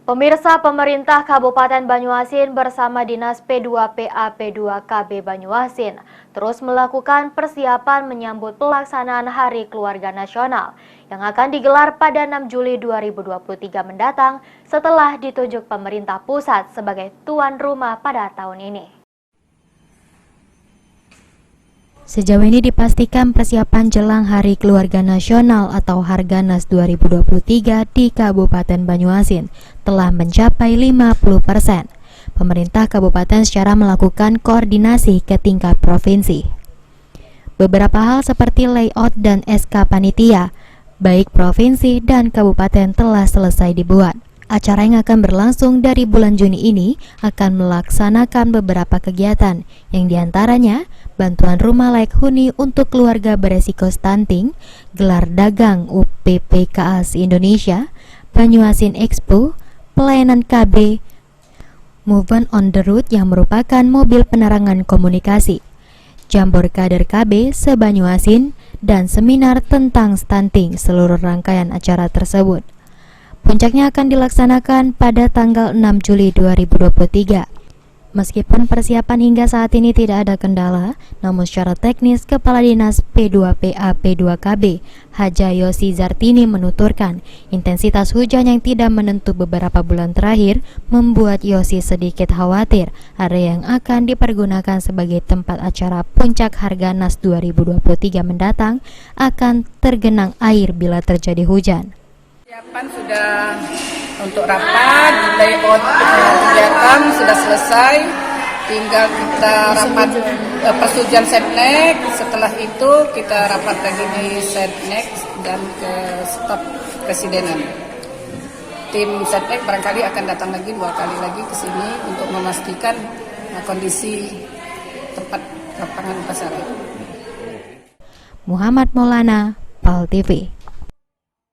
Pemirsa, pemerintah Kabupaten Banyuasin bersama Dinas P2PA P2KB Banyuasin terus melakukan persiapan menyambut pelaksanaan Hari Keluarga Nasional yang akan digelar pada 6 Juli 2023 mendatang setelah ditunjuk pemerintah pusat sebagai tuan rumah pada tahun ini. Sejauh ini dipastikan persiapan jelang Hari Keluarga Nasional atau Harganas 2023 di Kabupaten Banyuasin telah mencapai 50%. Pemerintah kabupaten secara melakukan koordinasi ke tingkat provinsi. Beberapa hal seperti layout dan SK panitia, baik provinsi dan kabupaten telah selesai dibuat. Acara yang akan berlangsung dari bulan Juni ini akan melaksanakan beberapa kegiatan, yang diantaranya bantuan rumah layak huni untuk keluarga beresiko stunting, gelar dagang UPPKA Indonesia, Banyuasin Expo, pelayanan KB, Movement on the Road yang merupakan mobil penerangan komunikasi, Jambor Kader KB se-Banyuasin, dan seminar tentang stunting. Seluruh rangkaian acara tersebut puncaknya akan dilaksanakan pada tanggal 6 Juli 2023. Meskipun persiapan hingga saat ini tidak ada kendala, namun secara teknis Kepala Dinas P2PA P2KB Haja Yosi Zartini menuturkan intensitas hujan yang tidak menentu beberapa bulan terakhir membuat Yosi sedikit khawatir area yang akan dipergunakan sebagai tempat acara Puncak Harganas 2023 mendatang akan tergenang air bila terjadi hujan. Persiapan sudah untuk rapat, layout kegiatan sudah selesai, tinggal kita rapat persetujuan Setnek. Setelah itu kita rapat lagi di Setnek dan ke staf presidenan. Tim Setnek barangkali akan datang lagi 2 kali lagi ke sini untuk memastikan kondisi tempat lapangan pasar. Muhammad Maulana, PAL TV.